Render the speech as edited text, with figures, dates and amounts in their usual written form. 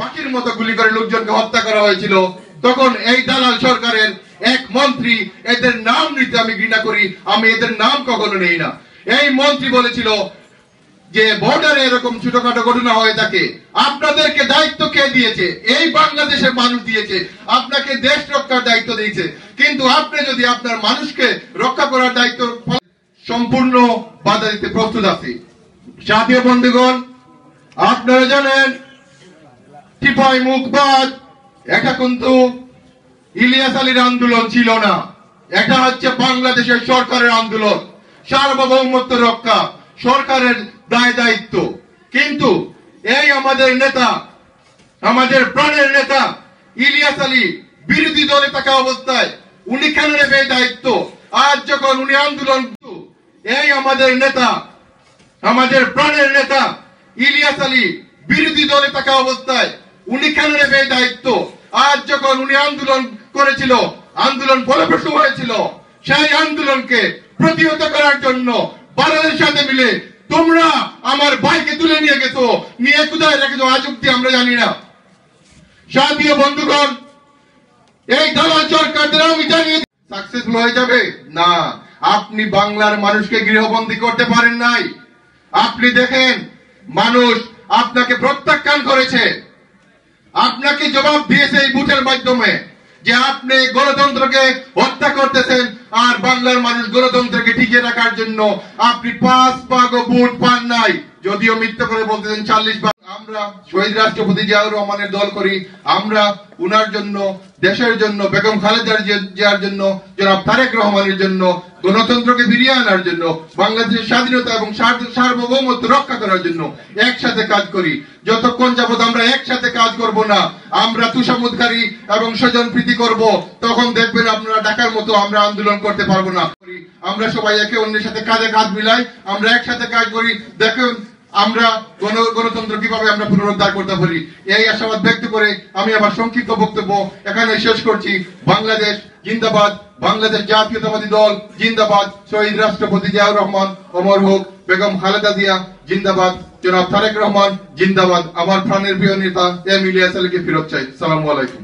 পাখির মতো গুলি করে লোকজনকে হত্যা করা হয়েছিল, তখন এই দালাল সরকারের এক মন্ত্রী, এদের নাম নিতে আমি ঘৃণা করি, আমি এদের নাম কখনো নেই না, এই মন্ত্রী বলেছিল যে বর্ডারে এরকম ছোটখাটো ঘটনা হয়ে থাকে, আপনাদেরকে দায়িত্ব কে দিয়েছে? এই বাংলাদেশের মানুষ দিয়েছে, আপনাকে দেশ রক্ষার দায়িত্ব দিয়েছে, কিন্তু আপনি যদি আপনার মানুষকে রক্ষা করার দায়িত্ব সম্পূর্ণ বাধা দিতে প্রস্তুত আছি। সাথীয় বন্ধুগণ, আপনারা জানেন টিপাই মুখবাদ এটা কিন্তু ইলিয়াস আলীর আন্দোলন ছিল না, এটা হচ্ছে বাংলাদেশের সরকারের আন্দোলন, সার্বভৌমত্ব রক্ষা, সরকারের দায় দায়িত্ব। কিন্তু এই আমাদের নেতা, আমাদের প্রাণের নেতা ইলিয়াস আলী বিরোধী দলে থাকা অবস্থায় উনি কেন নেবে দায়িত্ব? আজ যখন উনি আন্দোলন, এই আমাদের নেতা, আমাদের প্রাণের নেতা ইলিয়াস আলী বিরোধী দলে থাকা অবস্থায় উনি কেন নেবে দায়িত্ব? আজ যখন উনি আন্দোলন করেছিল, আন্দোলন ফলপ্রসূ হয়েছিল, সেই আন্দোলনকে প্রতিহত করার জন্য বাংলাদেশের সাথে মিলে তোমরা আমার ভাইকে তুলে নিয়ে গেছো, নিয়ে কোথায় রেখেছো আজ অব্দি আমরা জানি না। সাথীয় বন্ধুগণ, এই দালাল সরকারদের আমি জানি সাকসেসফুল হয়ে যাবে না। আপনি বাংলার মানুষকে গৃহবন্দী করতে পারেন নাই। আপনি দেখেন মানুষ আপনাকে প্রত্যাখ্যান করেছে, আপনাকে জবাব দিয়েছে এই ভোটের মাধ্যমে যে আপনি গণতন্ত্রকে হত্যা করতেছেন, আর বাংলার মানুষ গণতন্ত্রকে টিকিয়ে রাখার জন্য আপনি 5 ভাগও ভোট পান নাই, যদিও মিথ্যা করে বলতেছেন 40 ভাগ। আমরা শহীদ রাষ্ট্রপতি জিয়াউর রহমানের দল করি, আমরা উনার জন্য, দেশের জন্য, বেগম খালেদা জিয়ার জন্য, জনাব তারেক রহমানের জন্য, গণতন্ত্রকে ফিরিয়ে আনার জন্য, বাংলাদেশের স্বাধীনতা এবং সার্বভৌমত্ব রক্ষা করার জন্য একসাথে কাজ করি। যতক্ষণ যাবত আমরা একসাথে কাজ করব না, আমরা তুষামুদকারী এবং স্বজন প্রীতি করব, তখন দেখবেন আপনারা ঢাকার মতো আমরা আন্দোলন করতে পারবো না। আমরা সবাই একে অন্যের সাথে কাঁধে কাঁধ মিলাই, আমরা একসাথে কাজ করি, দেখুন আমরা গণতন্ত্র কিভাবে আমরা পুনরুদ্ধার করতে পারি। এই আশাবাদ ব্যক্ত করে আমি আমার সংক্ষিপ্ত বক্তব্য এখানে শেষ করছি। বাংলাদেশ জিন্দাবাদ, বাংলাদেশ জাতীয়তাবাদী দল জিন্দাবাদ, শহীদ রাষ্ট্রপতি জিয়াউর রহমান অমর হোক, বেগম খালেদা জিয়া জিন্দাবাদ, জনাব তারেক রহমান জিন্দাবাদ, আমার প্রাণের প্রিয় নেতা এম ইলিয়াস আলীকে ফেরত চাই। সালামু আলাইকুম।